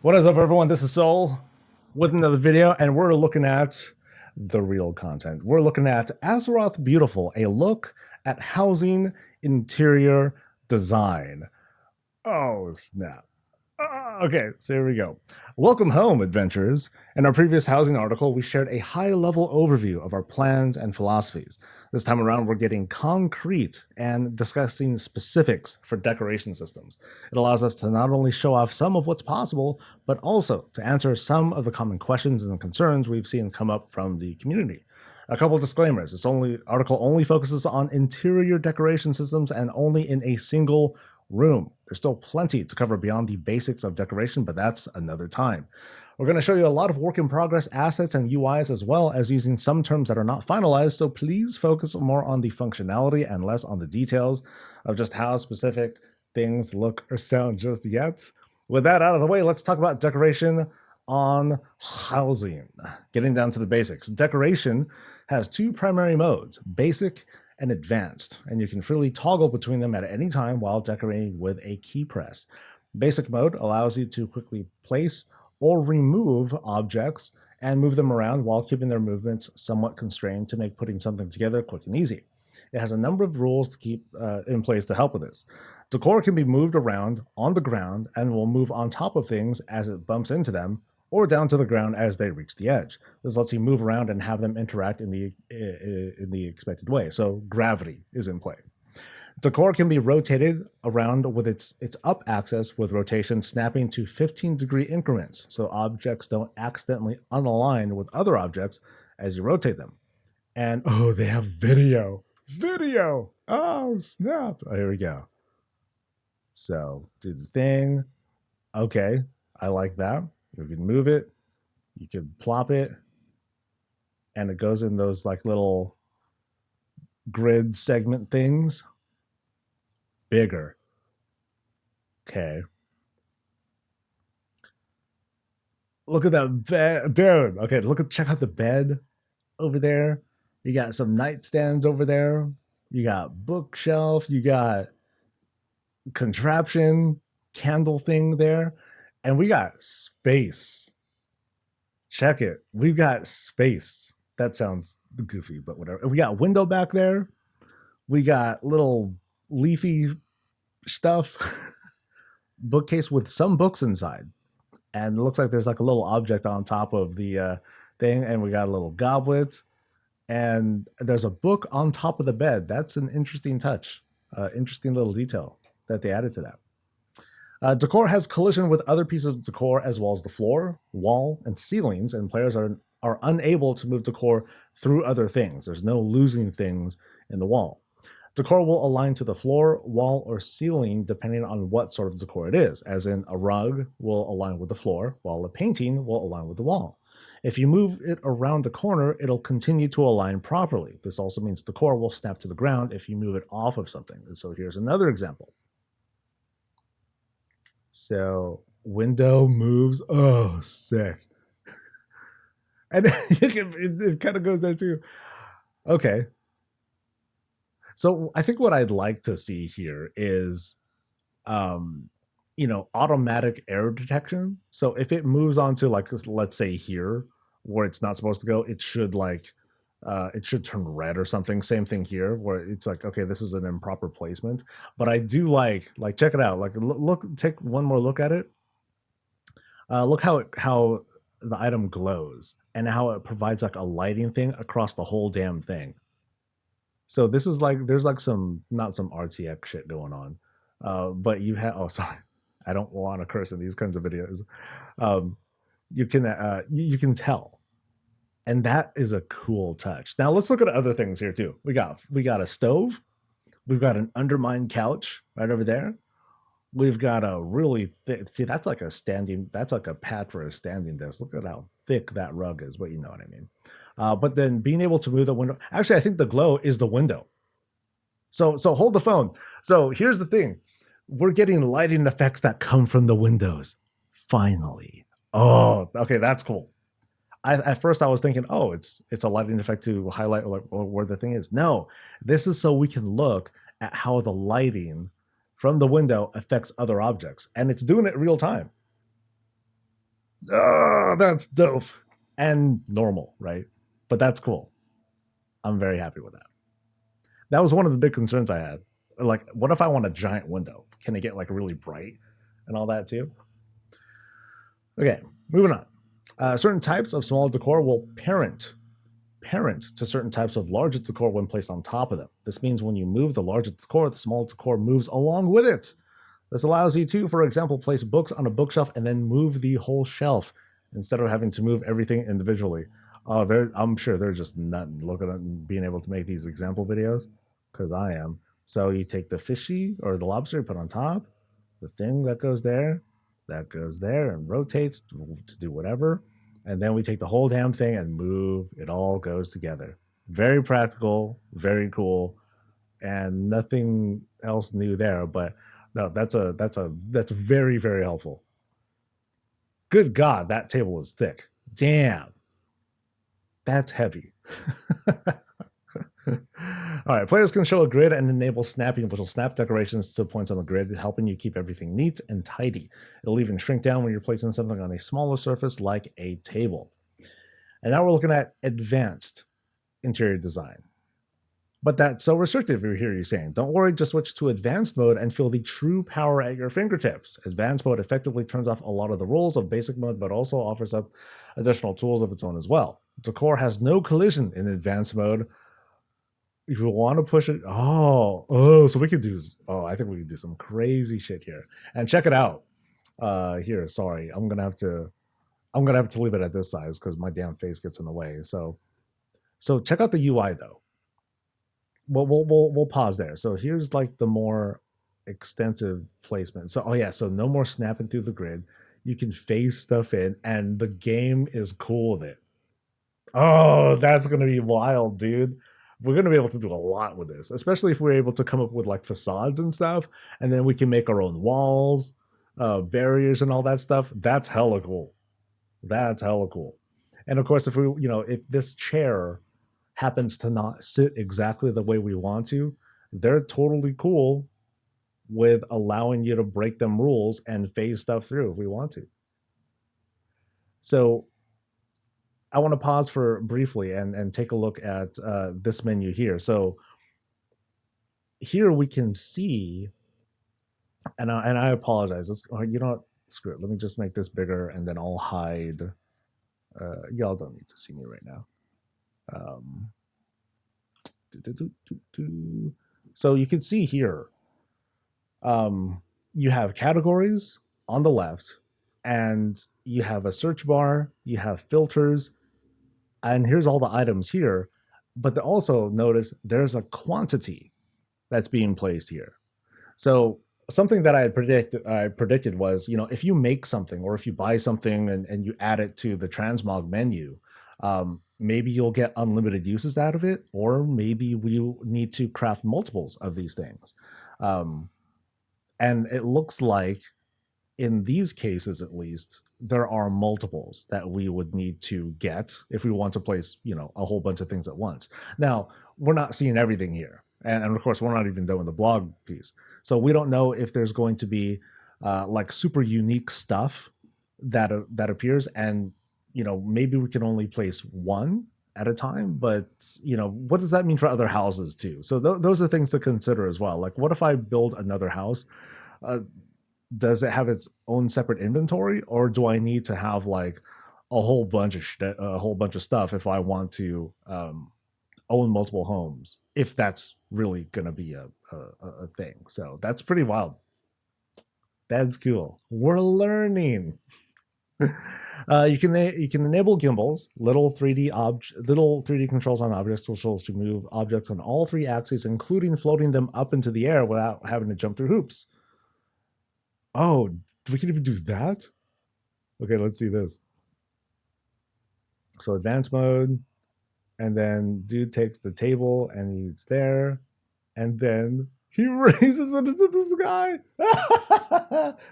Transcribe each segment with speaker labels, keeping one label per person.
Speaker 1: What is up, everyone? This is Soul with another video, and we're looking at the real content. We're looking at Azeroth Beautiful, a look at housing interior design. Oh, snap. Okay, so here we go. Welcome home, adventurers. In our previous housing article, we shared a high-level overview of our plans and philosophies. This time around, we're getting concrete and discussing specifics for decoration systems. It allows us to not only show off some of what's possible, but also to answer some of the common questions and concerns we've seen come up from the community. A couple disclaimers. This article only focuses on interior decoration systems and only in a single room. There's still plenty to cover beyond the basics of decoration, but that's another time. We're going to show you a lot of work in progress assets and UIs, as well as using some terms that are not finalized, so please focus more on the functionality and less on the details of just how specific things look or sound just yet. With that out of the way, let's talk about decoration on housing. Getting down to the basics. Decoration has two primary modes, basic and advanced, and you can freely toggle between them at any time while decorating with a key press. Basic mode allows you to quickly place or remove objects and move them around while keeping their movements somewhat constrained to make putting something together quick and easy. It has a number of rules to keep in place to help with this. Decor can be moved around on the ground and will move on top of things as it bumps into them, or down to the ground as they reach the edge. This lets you move around and have them interact in the expected way. So gravity is in play. Decor can be rotated around with its up axis, with rotation snapping to 15-degree increments, so objects don't accidentally unalign with other objects as you rotate them. And oh, they have video. Video! Oh, snap. Oh, here we go. So do the thing. Okay, I like that. You can move it, you can plop it, and it goes in those like little grid segment things. Bigger. Okay. Look at that bed, dude. Okay, check out the bed over there. You got some nightstands over there. You got bookshelf. You got contraption, candle thing there. And we got space. Check it. We've got space. That sounds goofy, but whatever. We got window back there. We got little leafy stuff. Bookcase with some books inside. And it looks like there's like a little object on top of the thing. And we got a little goblet. And there's a book on top of the bed. That's an interesting touch. Interesting little detail that they added to that. Decor has collision with other pieces of decor as well as the floor, wall, and ceilings, and players are unable to move decor through other things. There's no losing things in the wall. Decor will align to the floor, wall, or ceiling depending on what sort of decor it is, as in a rug will align with the floor, while a painting will align with the wall. If you move it around the corner, it'll continue to align properly. This also means decor will snap to the ground if you move it off of something. And so here's another example. So window moves. Oh, sick. And it kind of goes there too. Okay. So I think what I'd like to see here is, automatic error detection. So if it moves on to, like, let's say here where it's not supposed to go, it should it should turn red or something. Same thing here where it's like, okay, this is an improper placement. But I do like check it out. Like take one more look at it. Look how the item glows and how it provides like a lighting thing across the whole damn thing. So this is like, there's like not some RTX shit going on. But you have, oh, sorry. I don't want to curse in these kinds of videos. You can tell. And that is a cool touch. Now let's look at other things here too. We got a stove. We've got an undermined couch right over there. We've got a really thick, see, that's like a pad for a standing desk. Look at how thick that rug is, but you know what I mean. But then being able to move the window, actually, I think the glow is the window. So hold the phone. So here's the thing. We're getting lighting effects that come from the windows. Finally. Oh, okay, that's cool. At first I was thinking, oh, it's a lighting effect to highlight where the thing is. No, this is so we can look at how the lighting from the window affects other objects, and it's doing it real time. Oh, that's dope. And normal, right? But that's cool. I'm very happy with that. That was one of the big concerns I had. Like, what if I want a giant window? Can it get like really bright and all that too? Okay, moving on. Certain types of small decor will parent to certain types of larger decor when placed on top of them. This means when you move the larger decor, the small decor moves along with it. This allows you to, for example, place books on a bookshelf and then move the whole shelf instead of having to move everything individually. I'm sure they're just nutting looking at being able to make these example videos because I am. So you take the fishy or the lobster, you put on top, the thing that goes there and rotates to do whatever. And then we take the whole damn thing and move. It all goes together. Very practical, very cool, and nothing else new there. But no, that's very very helpful. Good God, that table is thick. Damn, that's heavy. All right, players can show a grid and enable snapping, which will snap decorations to points on the grid, helping you keep everything neat and tidy. It'll even shrink down when you're placing something on a smaller surface like a table. And now we're looking at advanced interior design. But that's so restrictive, you hear you saying. Don't worry, just switch to advanced mode and feel the true power at your fingertips. Advanced mode effectively turns off a lot of the rules of basic mode, but also offers up additional tools of its own as well. Decor has no collision in advanced mode. If you want to push it, so we could do, I think we could do some crazy shit here. And check it out. Here, sorry, I'm gonna have to leave it at this size because my damn face gets in the way. So check out the UI though. We'll pause there. So here's like the more extensive placement. So so no more snapping through the grid. You can phase stuff in, and the game is cool with it. Oh, that's gonna be wild, dude. We're gonna be able to do a lot with this, especially if we're able to come up with like facades and stuff, and then we can make our own walls, barriers, and all that stuff. That's hella cool. That's hella cool. And of course, if this chair happens to not sit exactly the way we want to, they're totally cool with allowing you to break them rules and phase stuff through if we want to. So I want to pause for briefly and take a look at this menu here. So here we can see, and I apologize. You know what? Screw it. Let me just make this bigger, and then I'll hide. Y'all don't need to see me right now. So you can see here, you have categories on the left, and you have a search bar, you have filters, and here's all the items here. But also notice there's a quantity that's being placed here. So something that I predicted was, if you make something or if you buy something and you add it to the transmog menu, maybe you'll get unlimited uses out of it, or maybe we need to craft multiples of these things. And it looks like in these cases, at least, there are multiples that we would need to get if we want to place, a whole bunch of things at once. Now, we're not seeing everything here. And of course, we're not even doing the blog piece. So we don't know if there's going to be like super unique stuff that appears. And, maybe we can only place one at a time. But, what does that mean for other houses too? So those are things to consider as well. Like, what if I build another house? Does it have its own separate inventory, or do I need to have like a whole bunch of stuff if I want to own multiple homes, if that's really gonna be a thing? So that's pretty wild. That's cool. We're learning. You can enable gimbals, little 3D controls on objects, which allows to move objects on all three axes, including floating them up into the air without having to jump through hoops. Oh, we can even do that? Okay, let's see this. So advanced mode, and then dude takes the table and he's there, and then he raises it into the sky.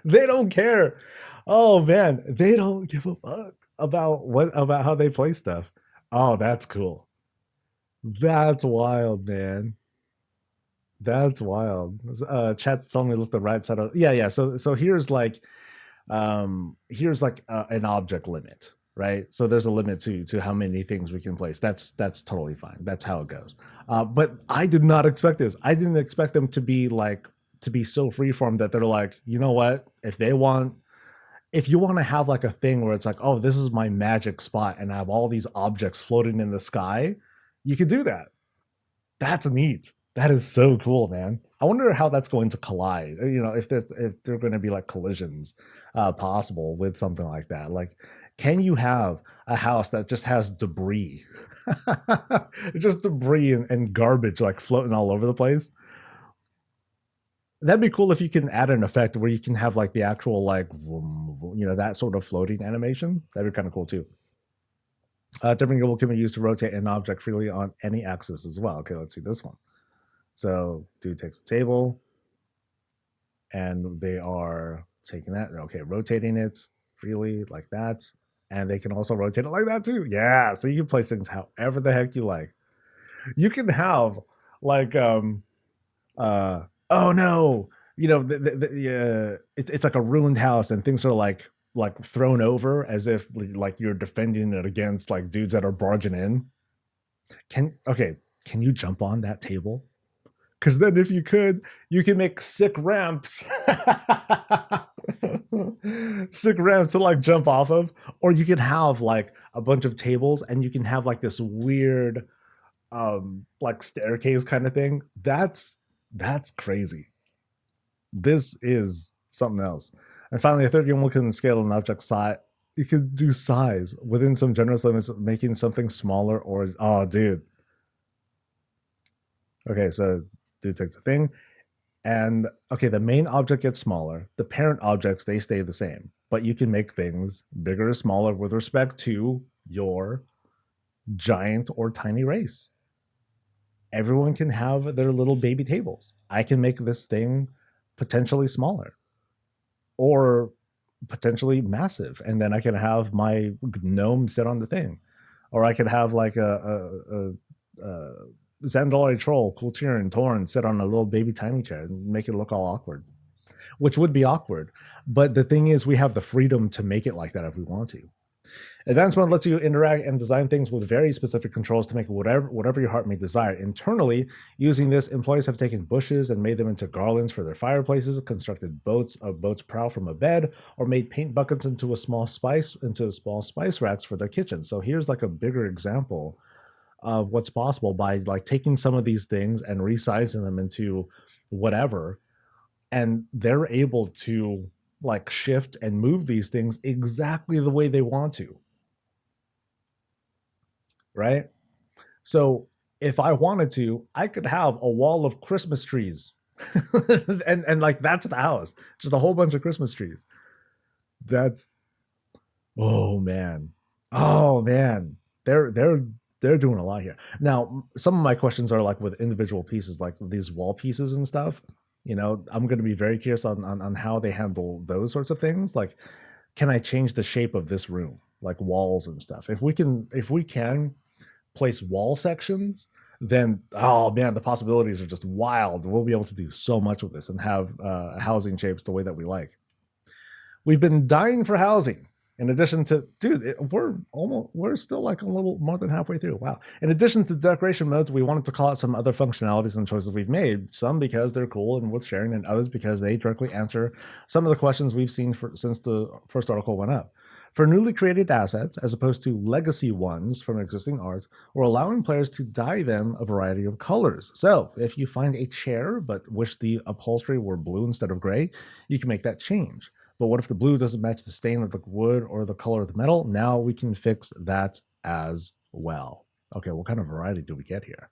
Speaker 1: They don't care. Oh man, they don't give a fuck about how they play stuff. Oh, that's cool. That's wild, man. That's wild. Chat's telling me look the right side of, yeah. So here's like Here's like an object limit, right? So there's a limit to how many things we can place. That's totally fine. That's how it goes. But I did not expect this. I didn't expect them to be like to be so freeform that they're like, you know what? If you want to have like a thing where it's like, oh, this is my magic spot, and I have all these objects floating in the sky, you could do that. That's neat. That is so cool, man. I wonder how that's going to collide. If there are going to be like collisions possible with something like that. Like, can you have a house that just has debris, just debris and garbage like floating all over the place? That'd be cool if you can add an effect where you can have like the actual like vroom, vroom, that sort of floating animation. That'd be kind of cool too. Different gimbal can be used to rotate an object freely on any axis as well. Okay, let's see this one. So dude takes the table and they are taking that. Okay, rotating it freely like that. And they can also rotate it like that too. Yeah. So you can place things however the heck you like. You can have like oh no, it's like a ruined house and things are like thrown over as if like you're defending it against like dudes that are barging in. Can you jump on that table? Because then if you could, you can make sick ramps. Sick ramps to like jump off of. Or you can have like a bunch of tables and you can have like this weird like staircase kind of thing. That's crazy. This is something else. And finally, a third game can scale an object size. You can do size within some generous limits, making something smaller or oh dude. Okay, so dude takes a thing. And okay, the main object gets smaller. The parent objects, they stay the same. But you can make things bigger or smaller with respect to your giant or tiny race. Everyone can have their little baby tables. I can make this thing potentially smaller or potentially massive. And then I can have my gnome sit on the thing. Or I could have like a Zandalari troll, Kultir and Torn sit on a little baby tiny chair and make it look all awkward, which would be awkward. But the thing is, we have the freedom to make it like that if we want to. Advanced mode lets you interact and design things with very specific controls to make whatever your heart may desire. Internally, using this, employees have taken bushes and made them into garlands for their fireplaces, constructed a boat's prow from a bed, or made paint buckets into small spice racks for their kitchen. So here's like a bigger example of what's possible by like taking some of these things and resizing them into whatever, and they're able to like shift and move these things exactly the way they want to, right? So if I wanted to, I could have a wall of Christmas trees. and like that's the house, just a whole bunch of Christmas trees. That's oh man. Oh man. They're doing a lot here. Now, some of my questions are like with individual pieces, like these wall pieces and stuff. I'm going to be very curious on how they handle those sorts of things. Like, can I change the shape of this room, like walls and stuff? If we can place wall sections, then oh man, the possibilities are just wild. We'll be able to do so much with this and have housing shapes the way that we like. We've been dying for housing. In addition to, dude, we're still like a little more than halfway through. Wow. In addition to decoration modes, we wanted to call out some other functionalities and choices we've made. Some because they're cool and worth sharing, and others because they directly answer some of the questions we've seen since the first article went up. For newly created assets, as opposed to legacy ones from existing art, we're allowing players to dye them a variety of colors. So, if you find a chair but wish the upholstery were blue instead of gray, you can make that change. But what if the blue doesn't match the stain of the wood or the color of the metal? Now we can fix that as well. Okay, what kind of variety do we get here?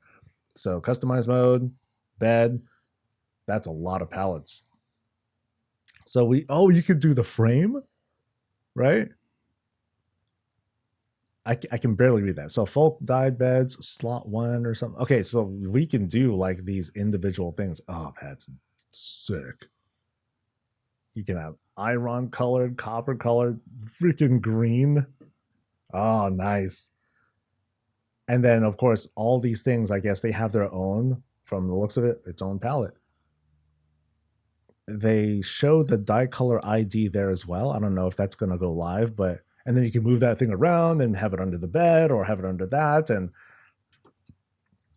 Speaker 1: So customize mode, bed, that's a lot of palettes. So you could do the frame, right? I can barely read that. So folk dyed beds, slot 1 or something. Okay, so we can do like these individual things. Oh, that's sick. You can have iron colored, copper colored, freaking green. Oh, nice. And then, of course, all these things, I guess they have their own, from the looks of it, its own palette. they show the dye color ID there as well. I don't know if that's going to go live, but and then you can move that thing around and have it under the bed or have it under that. And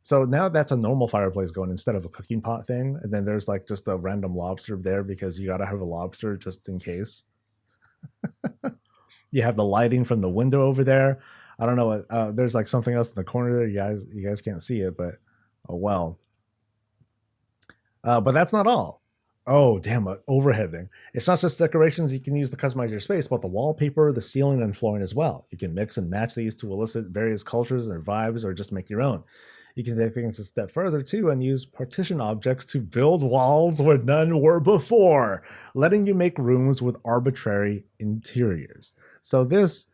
Speaker 1: so now that's a normal fireplace going instead of a cooking pot thing. And then there's like just a random lobster there because you got to have a lobster just in case. You have the lighting from the window over there. I don't know what there's like something else in the corner there. You guys can't see it, but oh well. But that's not all. Oh, damn, an overhead thing. It's not just decorations you can use to customize your space, but the wallpaper, the ceiling, and flooring as well. You can mix and match these to elicit various cultures and vibes or just make your own. You can take things a step further too and use partition objects to build walls where none were before, letting you make rooms with arbitrary interiors. So this,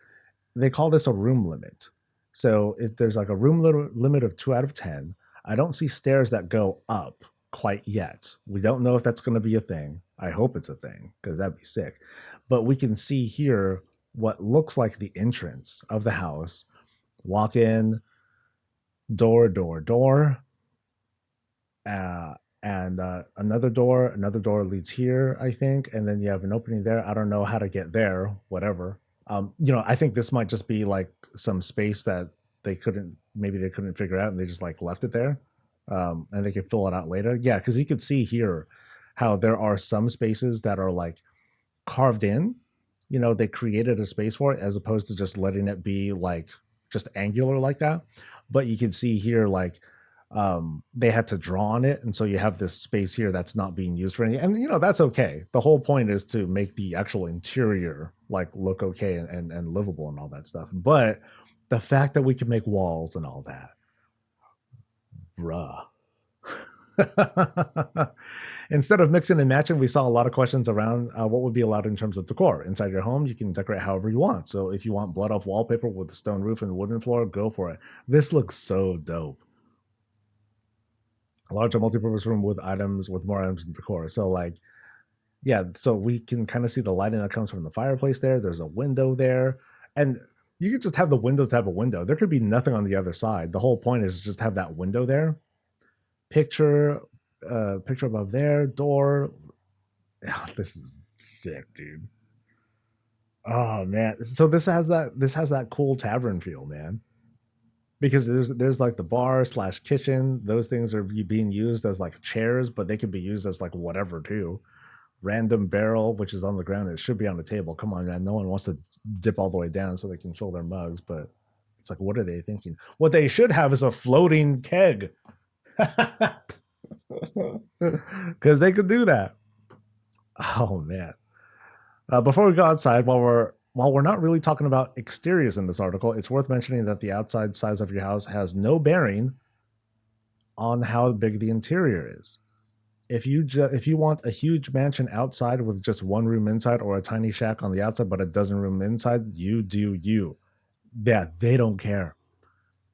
Speaker 1: they call this a room limit. So if there's like a room limit of 2 out of 10, I don't see stairs that go up quite yet. We don't know if that's going to be a thing. I hope it's a thing because that'd be sick. But we can see here what looks like the entrance of the house. Walk in, door, and another door leads here, I think, and then you have an opening there. I don't know how to get there, whatever. I think this might just be like some space that they couldn't figure out and they just like left it there, and they could fill it out later. Yeah, because you could see here how there are some spaces that are like carved in. They created a space for it as opposed to just letting it be like just angular like that. But you can see here like they had to draw on it, and so you have this space here that's not being used for anything. And that's okay. The whole point is to make the actual interior like look okay and livable and all that stuff. But the fact that we can make walls and all that, bruh. Instead of mixing and matching, we saw a lot of questions around what would be allowed in terms of decor. Inside your home, you can decorate however you want. So if you want blood off wallpaper with a stone roof and wooden floor, go for it. This looks so dope. A larger multi-purpose room with more items and decor. So like, yeah, so we can kind of see the lighting that comes from the fireplace there. There's a window there. And you could just have the window to have a window. There could be nothing on the other side. The whole point is just have that window there. Picture above there, door. Oh, this is sick, dude. Oh man. So this has that cool tavern feel, man. Because there's like the bar / kitchen. Those things are being used as like chairs, but they could be used as like whatever too. Random barrel, which is on the ground. It should be on the table. Come on, man. No one wants to dip all the way down so they can fill their mugs, but it's like, what are they thinking? What they should have is a floating keg. Because they could do that. Oh man. Before we go outside, while we're not really talking about exteriors in this article, it's worth mentioning that the outside size of your house has no bearing on how big the interior is. If you want a huge mansion outside with just one room inside, or a tiny shack on the outside but a dozen room inside, you do you. Yeah, they don't care.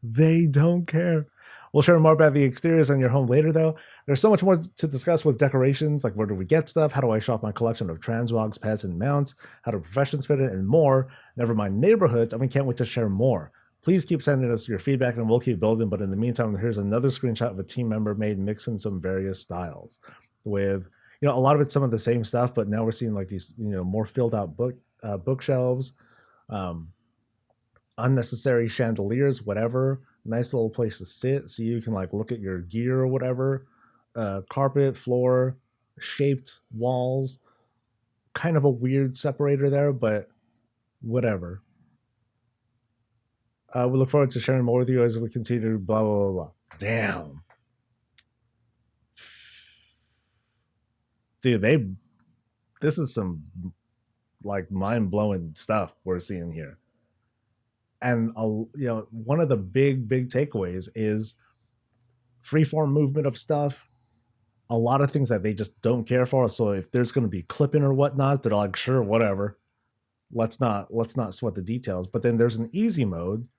Speaker 1: They don't care. We'll share more about the exteriors on your home later, though. There's so much more to discuss with decorations, like where do we get stuff, how do I show off my collection of transmogs, pets, and mounts, how do professions fit in, and more. Never mind neighborhoods, and we can't wait to share more. Please keep sending us your feedback, and we'll keep building. But in the meantime, here's another screenshot of a team member made mixing some various styles with, a lot of it's some of the same stuff, but now we're seeing like these, more filled out bookshelves, unnecessary chandeliers, whatever. Nice little place to sit so you can like look at your gear or whatever. Carpet, floor, shaped walls. Kind of a weird separator there, but whatever. We look forward to sharing more with you as we continue to blah, blah, blah, blah. Damn. Dude, this is some like mind-blowing stuff we're seeing here. And one of the big takeaways is freeform movement of stuff. A lot of things that they just don't care for. So if there's going to be clipping or whatnot, they're like, sure, whatever. Let's not sweat the details. But then there's an easy mode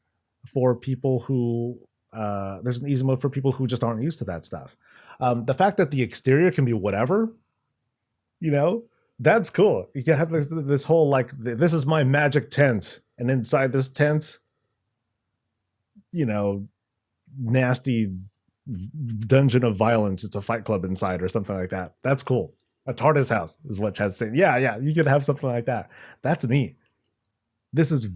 Speaker 1: for people who just aren't used to that stuff. The fact that the exterior can be whatever, that's cool. You can have this whole like, this is my magic tent, and inside this tent, nasty dungeon of violence. It's a fight club inside or something like that. That's cool. A TARDIS house is what Chad's saying. Yeah, yeah, you could have something like that. That's neat. This is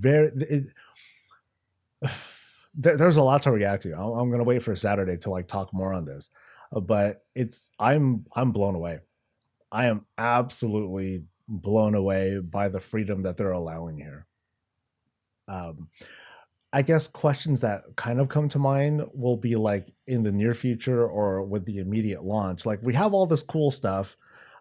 Speaker 1: there's a lot to react to. I'm gonna wait for Saturday to like talk more on this, but I'm blown away. I am absolutely blown away by the freedom that they're allowing here. Um, I guess questions that kind of come to mind will be like in the near future or with the immediate launch. Like we have all this cool stuff,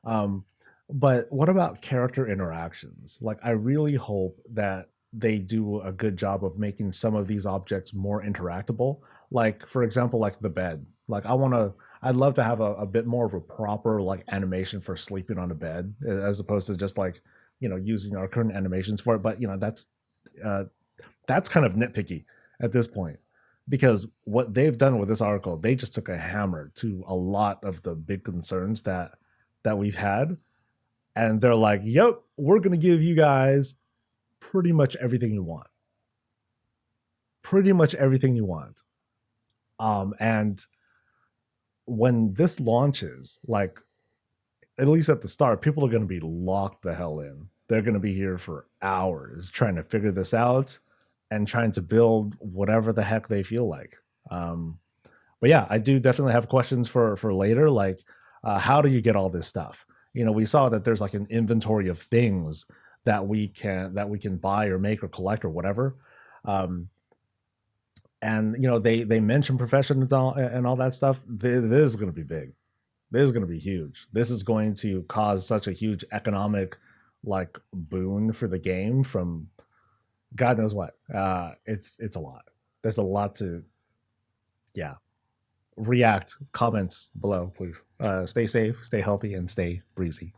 Speaker 1: um, but what about character interactions? Like I really hope that they do a good job of making some of these objects more interactable. Like for example, like the bed. Like I'd love to have a bit more of a proper like animation for sleeping on a bed as opposed to just like using our current animations for it. But uh, that's kind of nitpicky at this point because what they've done with this article, they just took a hammer to a lot of the big concerns that we've had, and they're like, "Yep, we're going to give you guys pretty much everything you want, pretty much everything you want." And when this launches, like at least at the start, people are going to be locked the hell in. They're going to be here for hours trying to figure this out and trying to build whatever the heck they feel like. Um, but yeah, I do definitely have questions for later. Like, how do you get all this stuff? We saw that there's like an inventory of things that we can buy or make or collect or whatever. Um, and they mention professions and all that stuff. This is going to be big. This is going to be huge. This is going to cause such a huge economic like boon for the game from God knows what. It's a lot. There's a lot to, yeah. React, comments below, please. Stay safe, stay healthy, and stay breezy.